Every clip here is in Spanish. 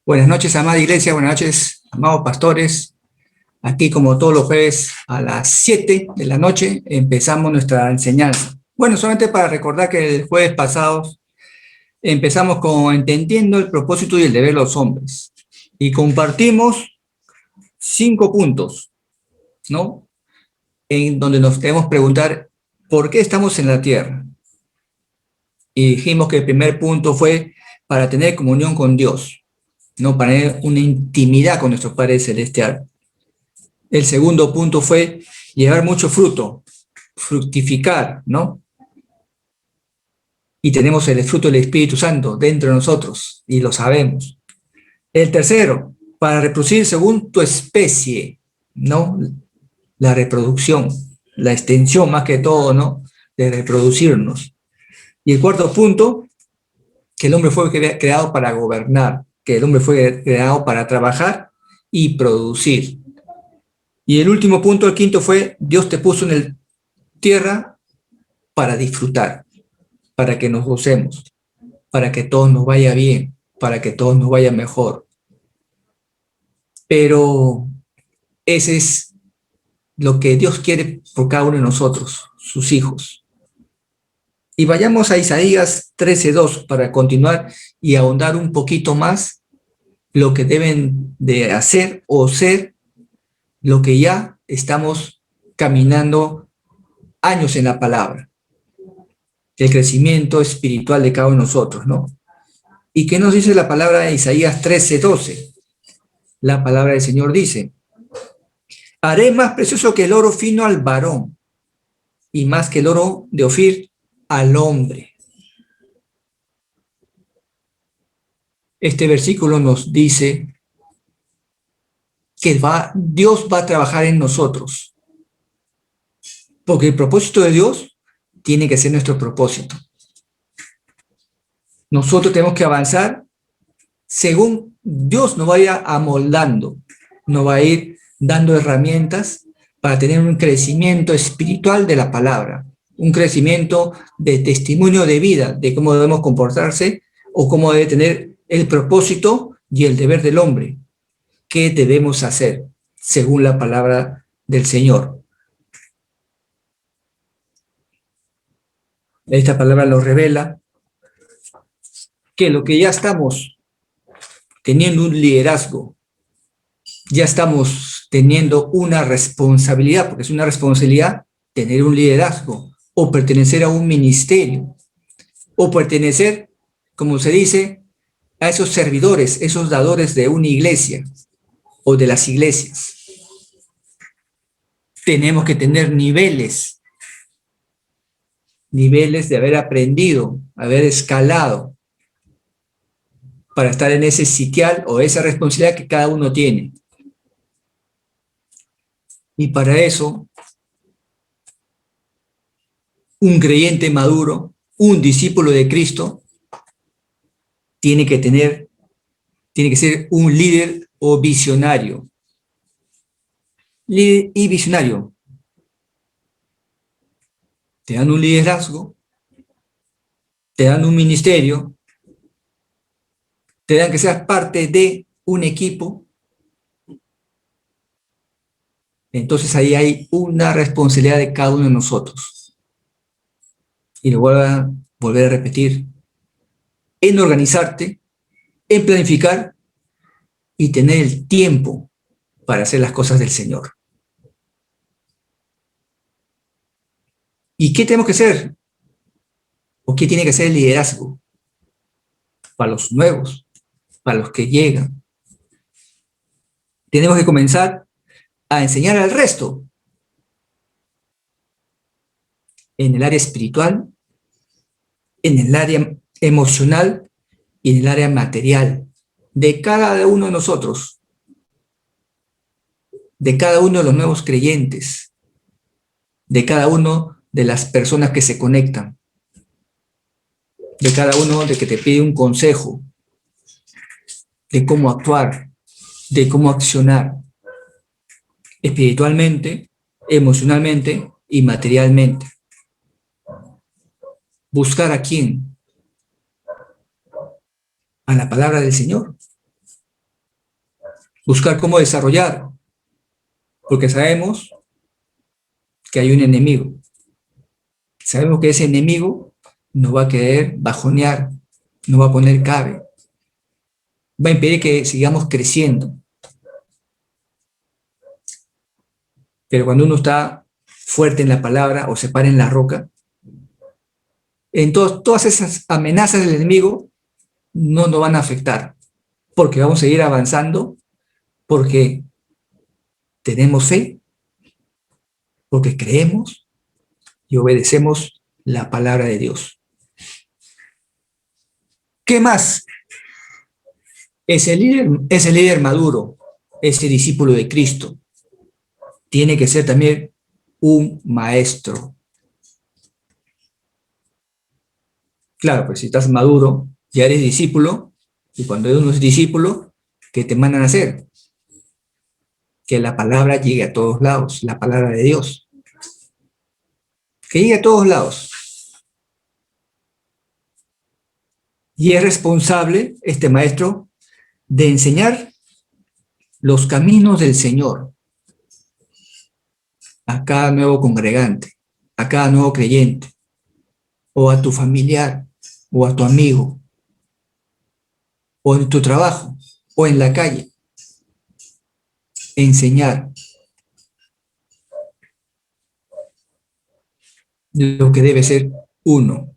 Buenas noches, amada iglesia, buenas noches, amados pastores. Aquí, como todos los jueves, a las 7 de la noche empezamos nuestra enseñanza. Bueno, solamente para recordar que el jueves pasado empezamos con entendiendo el propósito y el deber de los hombres. Y compartimos 5 puntos, ¿no? En donde nos debemos preguntar, ¿por qué estamos en la tierra? Y dijimos que el primer punto fue para tener comunión con Dios, ¿no? Para tener una intimidad con nuestro Padre Celestial. El segundo punto fue llevar mucho fruto, fructificar, ¿no? Y tenemos el fruto del Espíritu Santo dentro de nosotros, y lo sabemos. El tercero, para reproducir según tu especie, ¿no? La reproducción, la extensión más que todo, ¿no? De reproducirnos. Y el cuarto punto, que el hombre fue creado para gobernar, que el hombre fue creado para trabajar y producir. Y el último punto, el quinto, fue Dios te puso en la tierra para disfrutar, para que nos gocemos, para que todo nos vaya bien, para que todo nos vaya mejor. Pero ese es lo que Dios quiere por cada uno de nosotros, sus hijos. Y vayamos a Isaías 13:2 para continuar y ahondar un poquito más lo que deben de hacer o ser lo que ya estamos caminando años en la palabra, el crecimiento espiritual de cada uno de nosotros, ¿no? ¿Y qué nos dice la palabra de Isaías 13:12? La palabra del Señor dice, haré más precioso que el oro fino al varón y más que el oro de Ofir al hombre. Este versículo nos dice que Dios va a trabajar en nosotros, porque el propósito de Dios tiene que ser nuestro propósito. Nosotros tenemos que avanzar según Dios nos vaya amoldando, nos va a ir dando herramientas para tener un crecimiento espiritual de la palabra, un crecimiento de testimonio de vida, de cómo debemos comportarse o cómo debe tener el propósito y el deber del hombre. ¿Qué debemos hacer según la palabra del Señor? Esta palabra lo revela, que lo que ya estamos teniendo un liderazgo, ya estamos teniendo una responsabilidad, porque es una responsabilidad tener un liderazgo o pertenecer a un ministerio o pertenecer, como se dice, a esos servidores, esos dadores de una iglesia o de las iglesias. Tenemos que tener niveles de haber aprendido, haber escalado para estar en ese sitial o esa responsabilidad que cada uno tiene. Y para eso, un creyente maduro, un discípulo de Cristo, tiene que ser un líder o visionario. Líder y visionario. Te dan un liderazgo, te dan un ministerio, te dan que seas parte de un equipo. Entonces ahí hay una responsabilidad de cada uno de nosotros. Y lo voy a volver a repetir. En organizarte, en planificar y tener el tiempo para hacer las cosas del Señor. ¿Y qué tenemos que hacer? ¿O qué tiene que ser el liderazgo? Para los nuevos, para los que llegan. Tenemos que comenzar a enseñar al resto en el área espiritual, en el área emocional y en el área material de cada uno de nosotros, de cada uno de los nuevos creyentes, de cada uno de las personas que se conectan, de cada uno de que te pide un consejo, de cómo actuar, de cómo accionar, espiritualmente, emocionalmente y materialmente. ¿Buscar a quién? A la palabra del Señor. buscar cómo desarrollar, porque sabemos que hay un enemigo. Sabemos que ese enemigo nos va a querer bajonear, nos va a poner cabe, va a impedir que sigamos creciendo. Pero cuando uno está fuerte en la palabra o se para en la roca, entonces todas esas amenazas del enemigo no nos van a afectar, porque vamos a seguir avanzando, porque tenemos fe, porque creemos y obedecemos la palabra de Dios. ¿Qué más? Ese líder maduro, ese discípulo de Cristo, tiene que ser también un maestro. Claro, pues si estás maduro, ya eres discípulo, y cuando uno es discípulo, ¿qué te mandan a hacer? Que la palabra llegue a todos lados, la palabra de Dios. Que llegue a todos lados. Y es responsable este maestro de enseñar los caminos del Señor a cada nuevo congregante, a cada nuevo creyente, o a tu familiar, o a tu amigo, o en tu trabajo, o en la calle. Enseñar lo que debe ser uno,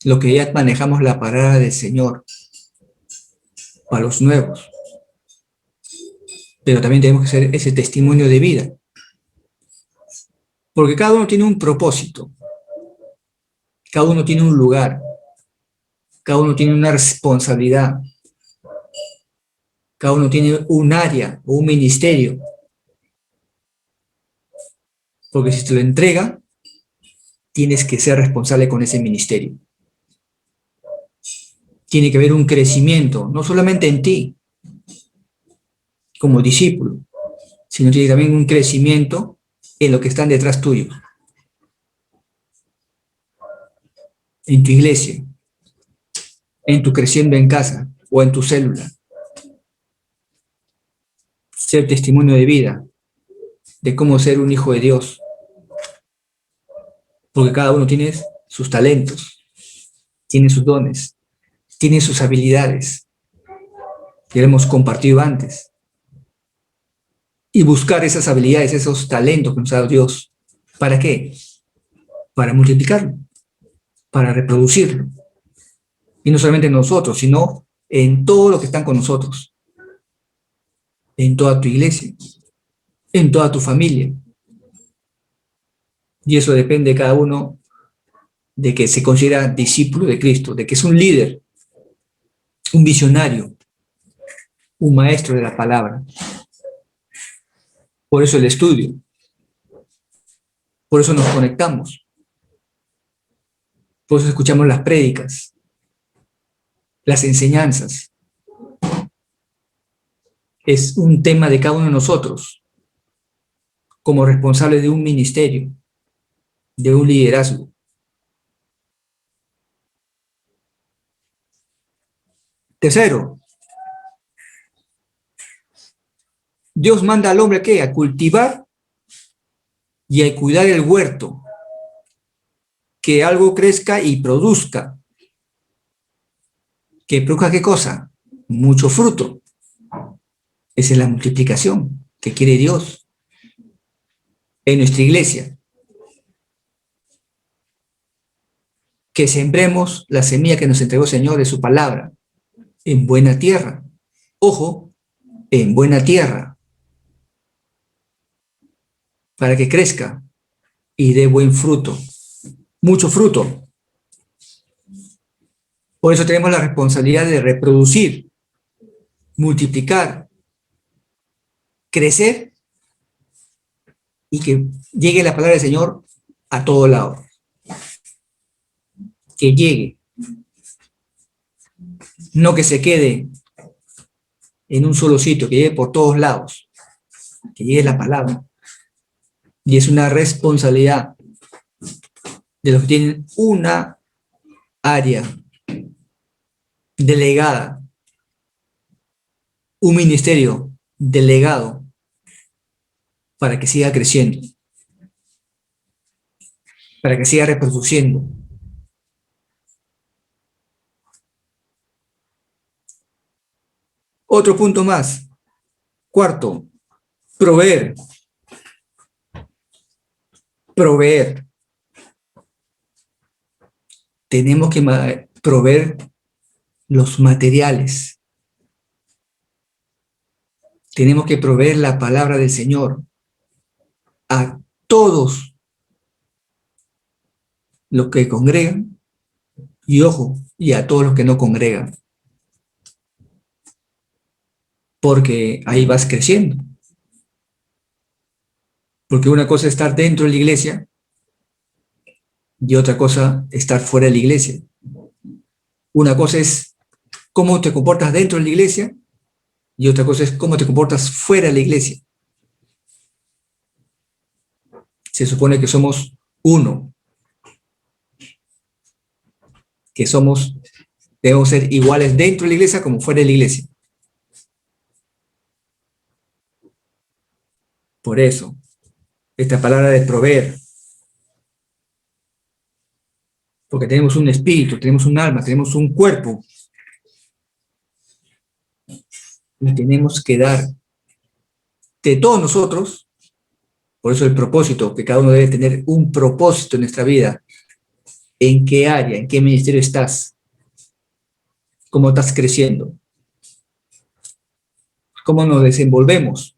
lo que ya manejamos la palabra del Señor para los nuevos. Pero también tenemos que hacer ese testimonio de vida. Porque cada uno tiene un propósito, cada uno tiene un lugar, cada uno tiene una responsabilidad, cada uno tiene un área o un ministerio. Porque si te lo entrega, tienes que ser responsable con ese ministerio. Tiene que haber un crecimiento, no solamente en ti, como discípulo, sino tiene también un crecimiento en lo que están detrás tuyo. En tu iglesia, en tu creciendo en casa o en tu célula. Ser testimonio de vida, de cómo ser un hijo de Dios. Porque cada uno tiene sus talentos, tiene sus dones, tiene sus habilidades, que hemos compartido antes. Y buscar esas habilidades, esos talentos que nos ha dado Dios. ¿Para qué? Para multiplicarlo, para reproducirlo. Y no solamente en nosotros, sino en todos los que están con nosotros. En toda tu iglesia, en toda tu familia. Y eso depende de cada uno de que se considera discípulo de Cristo, de que es un líder, un visionario, un maestro de la palabra. Por eso el estudio. Por eso nos conectamos. Por eso escuchamos las prédicas, las enseñanzas. Es un tema de cada uno de nosotros, como responsables de un ministerio, de un liderazgo. Tercero, Dios manda al hombre ¿qué? A cultivar y a cuidar el huerto, que algo crezca y produzca. ¿Que produzca qué cosa? Mucho fruto. Esa es la multiplicación que quiere Dios en nuestra iglesia. Que sembremos la semilla que nos entregó el Señor de su palabra en buena tierra. Ojo, en buena tierra. Para que crezca y dé buen fruto. Mucho fruto. Por eso tenemos la responsabilidad de reproducir, multiplicar, crecer y que llegue la palabra del Señor a todo lado. Que llegue. No que se quede en un solo sitio, que llegue por todos lados. Que llegue la palabra. Y es una responsabilidad de los que tienen una área delegada, un ministerio delegado para que siga creciendo, para que siga reproduciendo. Otro punto más. Cuarto, proveer. Proveer. Tenemos que proveer los materiales. Tenemos que proveer la palabra del Señor a todos los que congregan y, ojo, y a todos los que no congregan. Porque ahí vas creciendo. Porque una cosa es estar dentro de la iglesia y otra cosa estar fuera de la iglesia. Una cosa es cómo te comportas dentro de la iglesia y otra cosa es cómo te comportas fuera de la iglesia. Se supone que somos uno, que debemos ser iguales dentro de la iglesia como fuera de la iglesia. Por eso, esta palabra de proveer, porque tenemos un espíritu, tenemos un alma, tenemos un cuerpo, y tenemos que dar de todos nosotros. Por eso el propósito, que cada uno debe tener un propósito en nuestra vida. ¿En qué área, en qué ministerio estás? ¿Cómo estás creciendo? ¿Cómo nos desenvolvemos?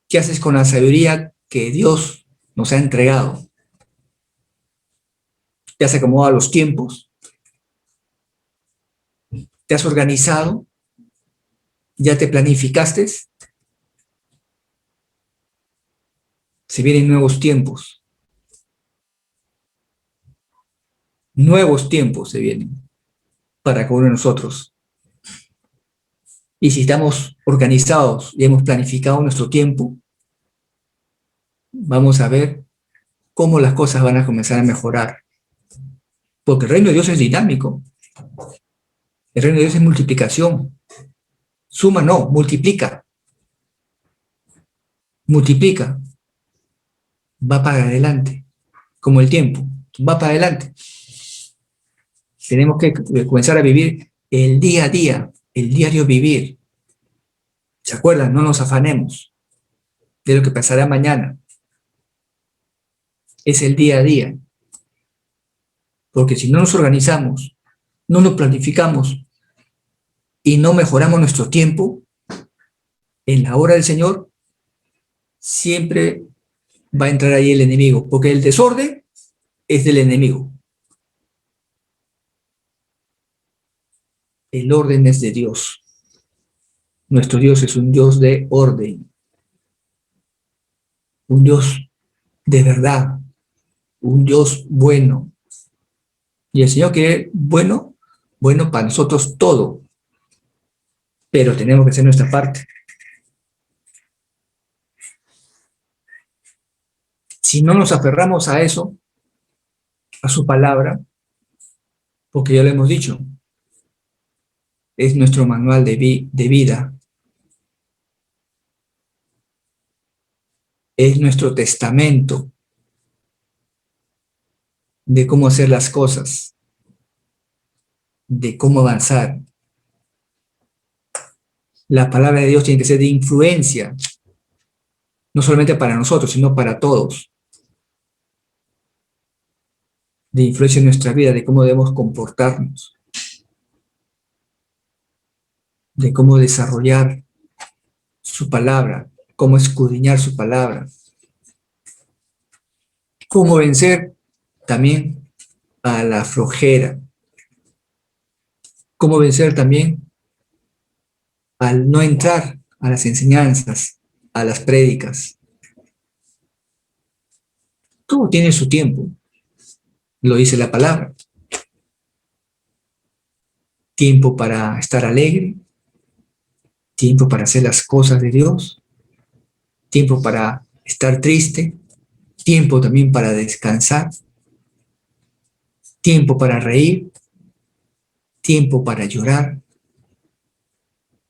¿Qué haces con la sabiduría que Dios nos ha entregado? ¿Te has acomodado a los tiempos? ¿Te has organizado? ¿Ya te planificaste? Se vienen nuevos tiempos. Nuevos tiempos se vienen para cada uno de nosotros. Y si estamos organizados y hemos planificado nuestro tiempo, vamos a ver cómo las cosas van a comenzar a mejorar. Porque el reino de Dios es dinámico. El reino de Dios es multiplicación. Suma no, multiplica. Multiplica. Va para adelante. Como el tiempo. Va para adelante. Tenemos que comenzar a vivir el día a día, el diario vivir. ¿Se acuerdan? No nos afanemos de lo que pasará mañana. Es el día a día. Porque si no nos organizamos, no nos planificamos y no mejoramos nuestro tiempo, en la hora del Señor, siempre va a entrar ahí el enemigo, porque el desorden es del enemigo. El orden es de Dios. Nuestro Dios es un Dios de orden, un Dios de verdad, un Dios bueno. Y el Señor quiere bueno para nosotros todo, pero tenemos que hacer nuestra parte. Si no nos aferramos a eso, a su palabra, porque ya lo hemos dicho, es nuestro manual de vida, es nuestro testamento de cómo hacer las cosas, de cómo avanzar. La palabra de Dios tiene que ser de influencia, no solamente para nosotros, sino para todos. De influencia en nuestra vida, de cómo debemos comportarnos, de cómo desarrollar su palabra, cómo escudriñar su palabra, cómo vencer también a la flojera, cómo vencer también al no entrar a las enseñanzas, a las prédicas. Todo tiene su tiempo, lo dice la palabra. Tiempo para estar alegre, tiempo para hacer las cosas de Dios, tiempo para estar triste, tiempo también para descansar, tiempo para reír, tiempo para llorar,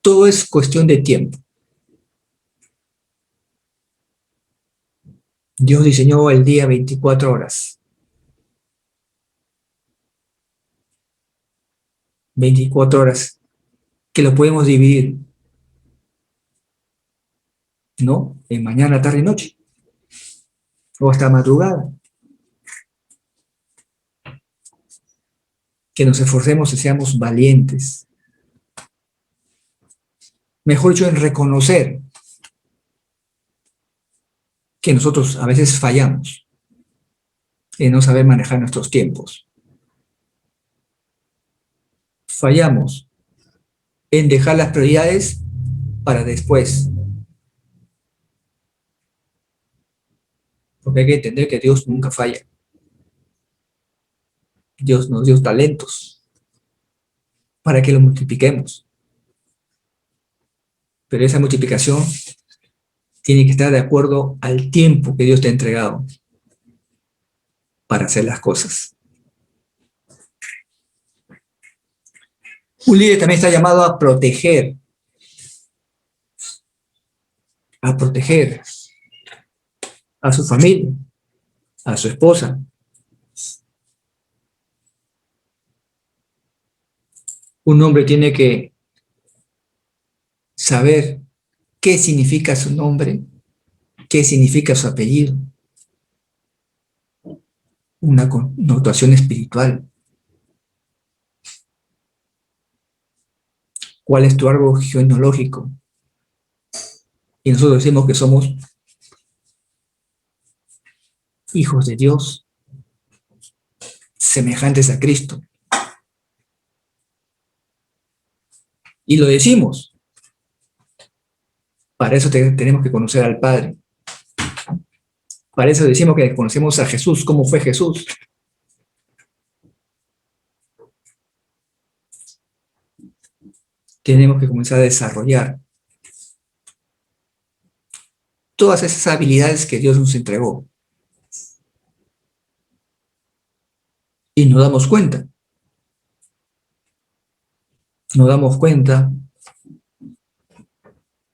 Todo es cuestión de tiempo. Dios diseñó el día 24 horas. 24 horas que lo podemos dividir, ¿no? En mañana, tarde y noche. O hasta madrugada. Que nos esforcemos y seamos valientes. Mejor dicho, en reconocer que nosotros a veces fallamos en no saber manejar nuestros tiempos. Fallamos en dejar las prioridades para después. Porque hay que entender que Dios nunca falla. Dios nos dio talentos para que los multipliquemos. Pero esa multiplicación tiene que estar de acuerdo al tiempo que Dios te ha entregado para hacer las cosas. Un líder también está llamado a proteger a su familia, a su esposa. Un hombre tiene que saber qué significa su nombre, qué significa su apellido, una connotación espiritual. ¿Cuál es tu árbol genealógico? Y nosotros decimos que somos hijos de Dios, semejantes a Cristo. Y lo decimos. Para eso tenemos que conocer al Padre. Para eso decimos que conocemos a Jesús, cómo fue Jesús. Tenemos que comenzar a desarrollar todas esas habilidades que Dios nos entregó. Y nos damos cuenta. Nos damos cuenta,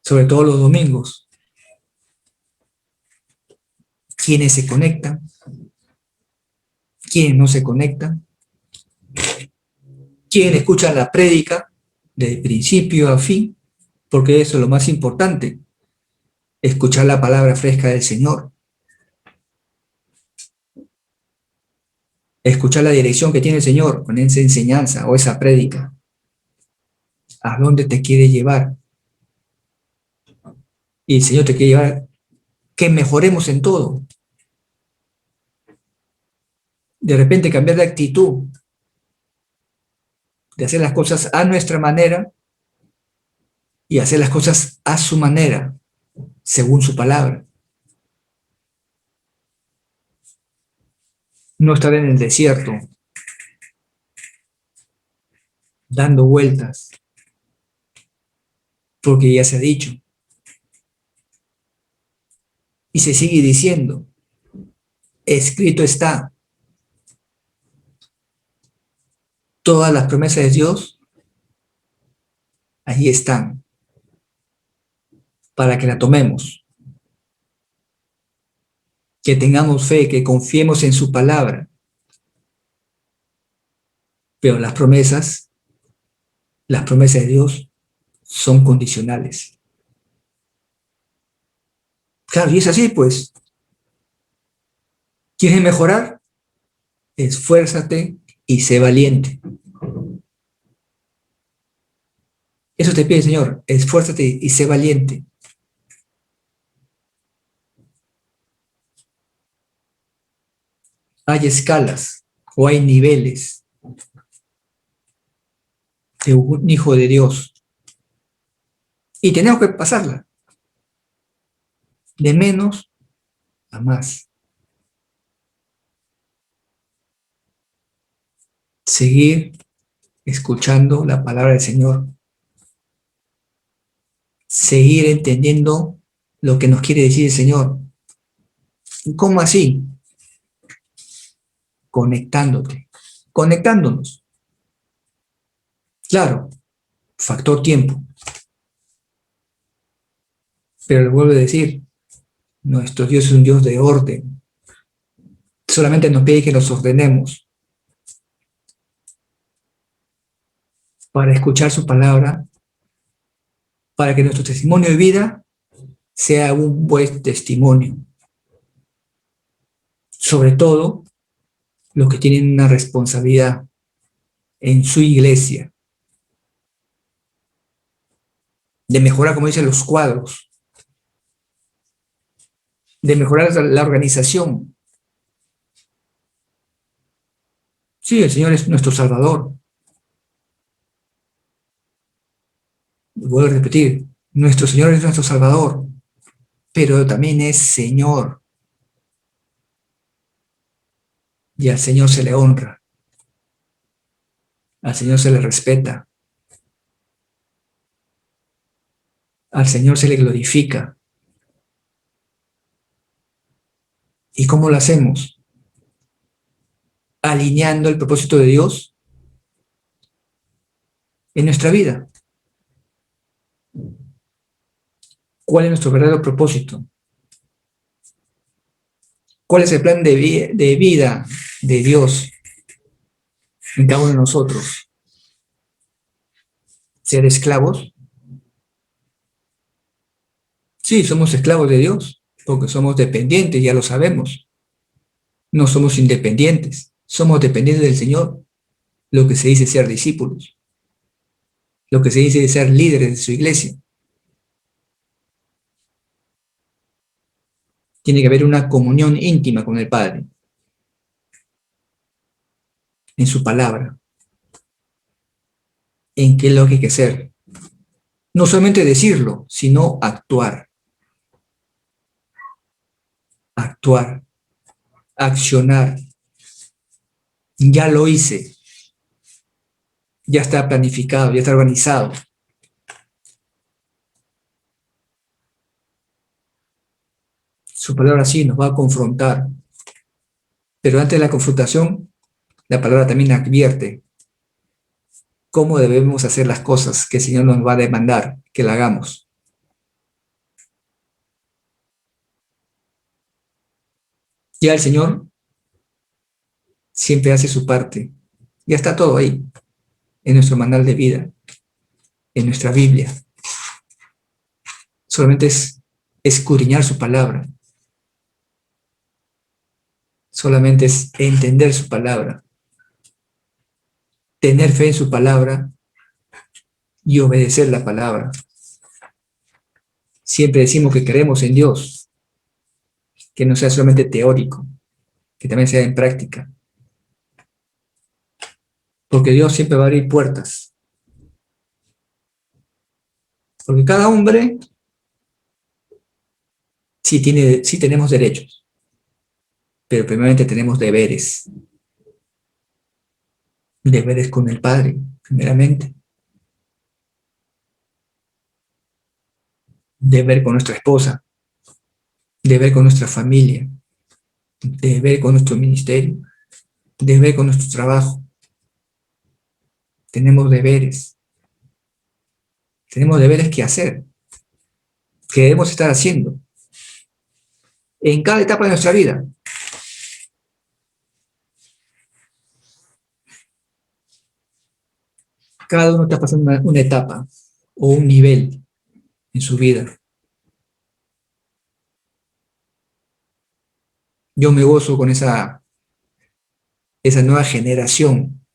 sobre todo los domingos, quiénes se conectan, quiénes no se conectan, quiénes escuchan la prédica de principio a fin, porque eso es lo más importante, escuchar la palabra fresca del Señor, escuchar la dirección que tiene el Señor con esa enseñanza o esa prédica, a dónde te quiere llevar. Y el Señor te quiere llevar que mejoremos en todo. De repente cambiar de actitud, de hacer las cosas a nuestra manera y hacer las cosas a su manera, según su palabra. No estar en el desierto, dando vueltas, porque ya se ha dicho. Y se sigue diciendo, escrito está. Todas las promesas de Dios, ahí están, para que la tomemos. Que tengamos fe, que confiemos en su palabra. Pero las promesas de Dios son condicionales. Claro, y es así, pues. ¿Quieres mejorar? Esfuérzate y sé valiente. Eso te pide el Señor, esfuérzate y sé valiente. Hay escalas o hay niveles de un hijo de Dios. Y tenemos que pasarla. De menos a más. Seguir escuchando la palabra del Señor. Seguir entendiendo lo que nos quiere decir el Señor. ¿Cómo así? Conectándonos. Claro, factor tiempo. Pero les vuelvo a decir, nuestro Dios es un Dios de orden. Solamente nos pide que nos ordenemos para escuchar su palabra, para que nuestro testimonio de vida sea un buen testimonio. Sobre todo, los que tienen una responsabilidad en su iglesia, de mejorar, como dicen, los cuadros, de mejorar la organización. Sí, el Señor es nuestro Salvador. Vuelvo a repetir, nuestro Señor es nuestro Salvador, pero también es Señor. Y al Señor se le honra, al Señor se le respeta, al Señor se le glorifica. ¿Y cómo lo hacemos? Alineando el propósito de Dios en nuestra vida. ¿Cuál es nuestro verdadero propósito? ¿Cuál es el plan de vida de Dios en cada uno de nosotros? ¿Ser esclavos? Sí, somos esclavos de Dios, porque somos dependientes, ya lo sabemos. No somos independientes, somos dependientes del Señor, lo que se dice ser discípulos, lo que se dice ser líderes de su iglesia. Tiene que haber una comunión íntima con el Padre, en su palabra, en qué es lo que hay que hacer. No solamente decirlo, sino actuar. Actuar, accionar. Ya lo hice, ya está planificado, ya está organizado. Su palabra sí nos va a confrontar, pero antes de la confrontación, la palabra también advierte cómo debemos hacer las cosas que el Señor nos va a demandar que la hagamos. Ya el Señor siempre hace su parte. Ya está todo ahí, en nuestro manual de vida, en nuestra Biblia. Solamente es escudriñar su palabra. Solamente es entender su palabra, tener fe en su palabra y obedecer la palabra. Siempre decimos que creemos en Dios, que no sea solamente teórico, que también sea en práctica. Porque Dios siempre va a abrir puertas. Porque cada hombre sí tenemos derechos, pero primeramente tenemos deberes. Deberes con el Padre, primeramente. Deber con nuestra esposa, deber con nuestra familia, deber con nuestro ministerio, deber con nuestro trabajo. Tenemos deberes que hacer, que debemos estar haciendo en cada etapa de nuestra vida. Cada uno está pasando una etapa o un nivel en su vida. Yo me gozo con esa nueva generación,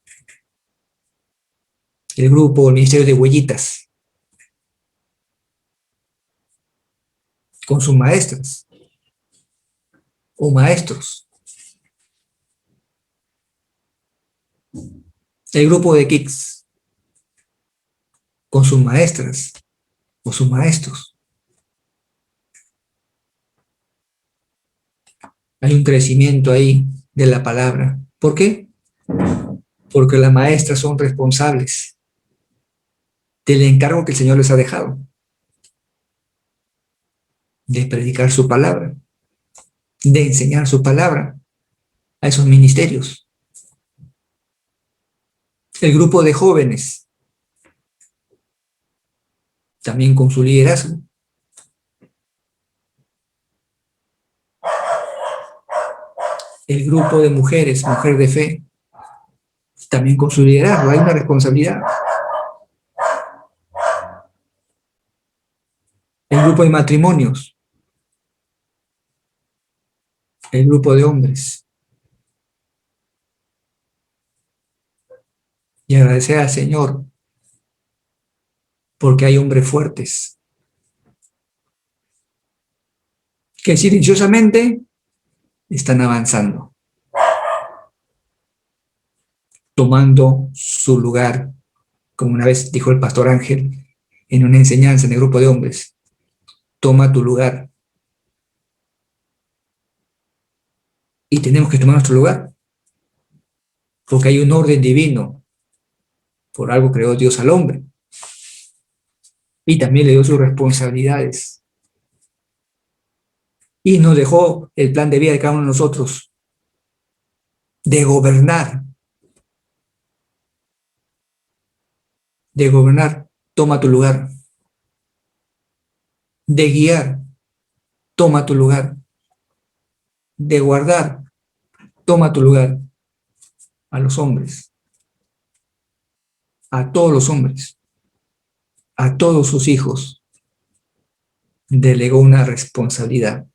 el grupo, el Ministerio de Huellitas, con sus maestras o maestros. El grupo de Kicks, con sus maestras o sus maestros. Hay un crecimiento ahí de la palabra. ¿Por qué? Porque las maestras son responsables del encargo que el Señor les ha dejado, de predicar su palabra, de enseñar su palabra a esos ministerios. El grupo de jóvenes, también con su liderazgo, El grupo de mujeres, mujer de fe, también con su liderazgo, hay una responsabilidad. El grupo de matrimonios, el grupo de hombres. Y agradecer al Señor porque hay hombres fuertes que silenciosamente están avanzando, tomando su lugar, como una vez dijo el pastor Ángel en una enseñanza en el grupo de hombres: toma tu lugar. Y tenemos que tomar nuestro lugar, porque hay un orden divino. Por algo creó Dios al hombre. Y también le dio sus responsabilidades. Y nos dejó el plan de vida de cada uno de nosotros, de gobernar. De gobernar, toma tu lugar. De guiar, toma tu lugar. De guardar, toma tu lugar. A los hombres, a todos los hombres, a todos sus hijos, delegó una responsabilidad.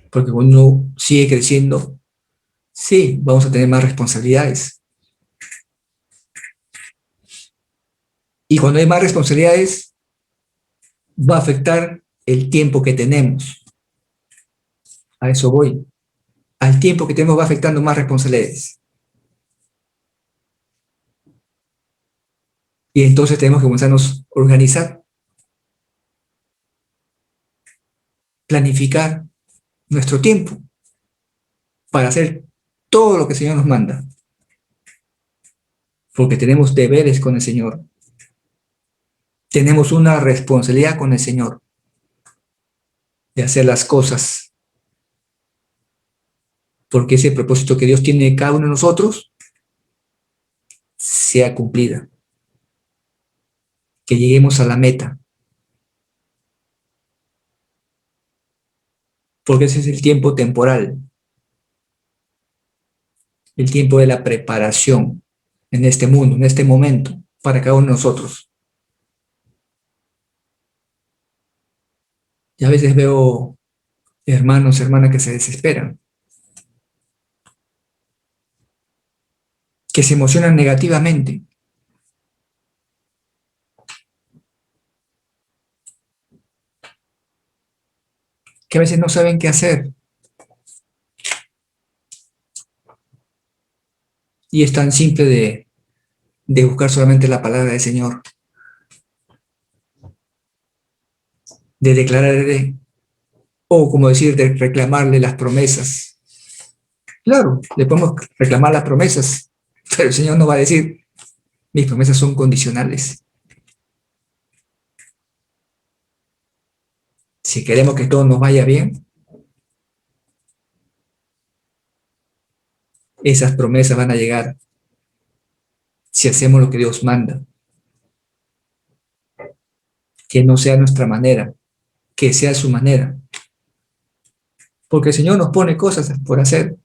Porque cuando uno sigue creciendo, sí, vamos a tener más responsabilidades. Y cuando hay más responsabilidades, va a afectar el tiempo que tenemos. A eso voy. Al tiempo que tenemos va afectando más responsabilidades. Y entonces tenemos que comenzarnos a organizar, planificar nuestro tiempo para hacer todo lo que el Señor nos manda. Porque tenemos deberes con el Señor. Tenemos una responsabilidad con el Señor de hacer las cosas. Porque ese propósito que Dios tiene de cada uno de nosotros sea cumplida. Que lleguemos a la meta. Porque ese es el tiempo temporal. El tiempo de la preparación en este mundo, en este momento, para cada uno de nosotros. Y a veces veo hermanos, hermanas que se desesperan, que se emocionan negativamente, que a veces no saben qué hacer. Y es tan simple de buscar solamente la palabra del Señor, de declararle, o como decir, de reclamarle las promesas. Claro, le podemos reclamar las promesas, pero el Señor nos va a decir, mis promesas son condicionales. Si queremos que todo nos vaya bien, esas promesas van a llegar si hacemos lo que Dios manda. Que no sea nuestra manera, que sea su manera. Porque el Señor nos pone cosas por hacer.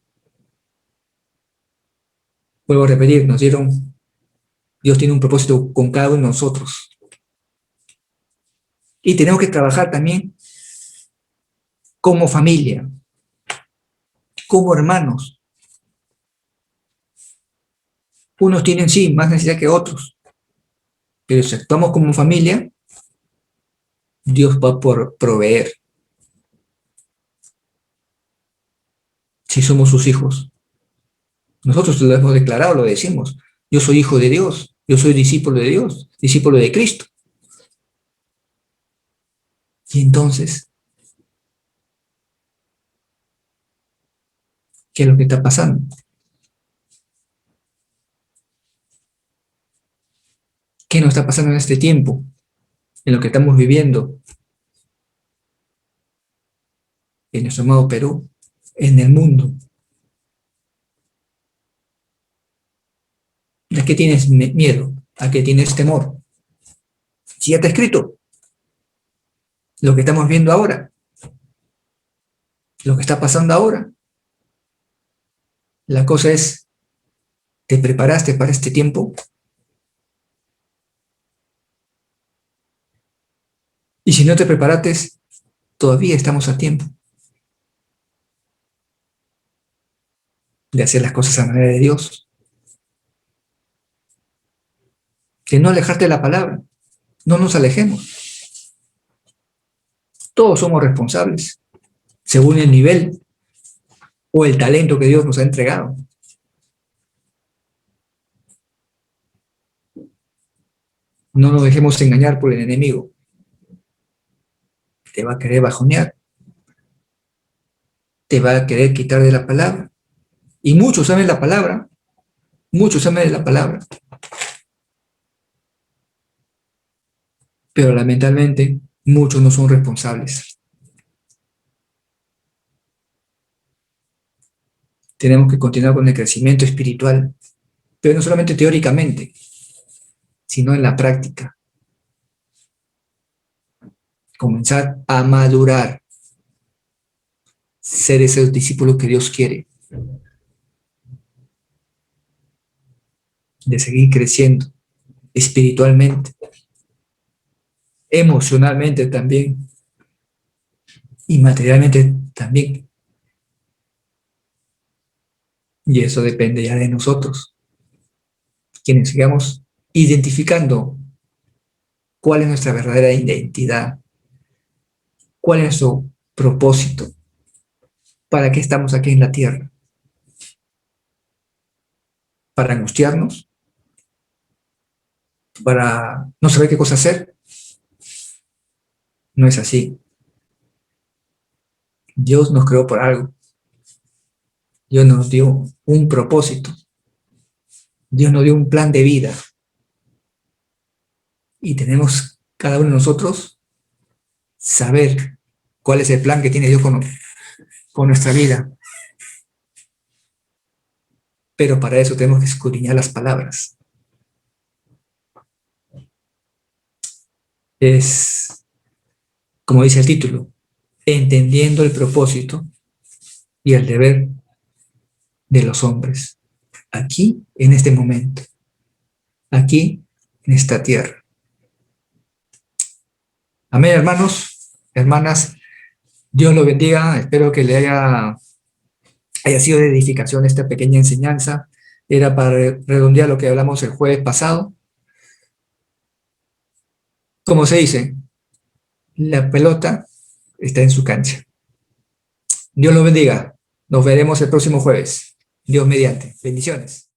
Vuelvo a repetir, Dios tiene un propósito con cada uno de nosotros. Y tenemos que trabajar también como familia, como hermanos. Unos tienen, sí, más necesidad que otros. Pero si actuamos como familia, Dios va por proveer. Si somos sus hijos. Nosotros lo hemos declarado, lo decimos. Yo soy hijo de Dios. Yo soy discípulo de Dios, discípulo de Cristo. Y entonces, ¿qué es lo que está pasando? ¿Qué nos está pasando en este tiempo? En lo que estamos viviendo en nuestro amado Perú, en el mundo. ¿A qué tienes miedo? ¿A qué tienes temor? Si ya está escrito lo que estamos viendo ahora. lo que está pasando ahora. La cosa es, ¿te preparaste para este tiempo? Y si no te preparaste, todavía estamos a tiempo de hacer las cosas a manera de Dios, de no alejarte de la palabra. No nos alejemos. Todos somos responsables, según el nivel o el talento que Dios nos ha entregado. No nos dejemos engañar por el enemigo. Te va a querer bajonear, te va a querer quitar de la palabra. Y muchos saben la palabra, muchos saben de la palabra, pero lamentablemente muchos no son responsables. Tenemos que continuar con el crecimiento espiritual, pero no solamente teóricamente, sino en la práctica. Comenzar a madurar, ser esos discípulos que Dios quiere, de seguir creciendo espiritualmente, emocionalmente también, y materialmente también. Y eso depende ya de nosotros, quienes sigamos identificando cuál es nuestra verdadera identidad, cuál es nuestro propósito, para qué estamos aquí en la tierra, para angustiarnos, para no saber qué cosa hacer. No es así. Dios nos creó por algo. Dios nos dio un propósito. Dios nos dio un plan de vida. Y tenemos cada uno de nosotros saber cuál es el plan que tiene Dios con nuestra vida. Pero para eso tenemos que escudriñar las palabras. Es, como dice el título, entendiendo el propósito y el deber de los hombres, aquí, en este momento, aquí, en esta tierra. Amén, hermanos, hermanas, Dios lo bendiga, espero que le haya sido de edificación esta pequeña enseñanza. Era para redondear lo que hablamos el jueves pasado. Como se dice, la pelota está en su cancha. Dios lo bendiga. Nos veremos el próximo jueves. Dios mediante. Bendiciones.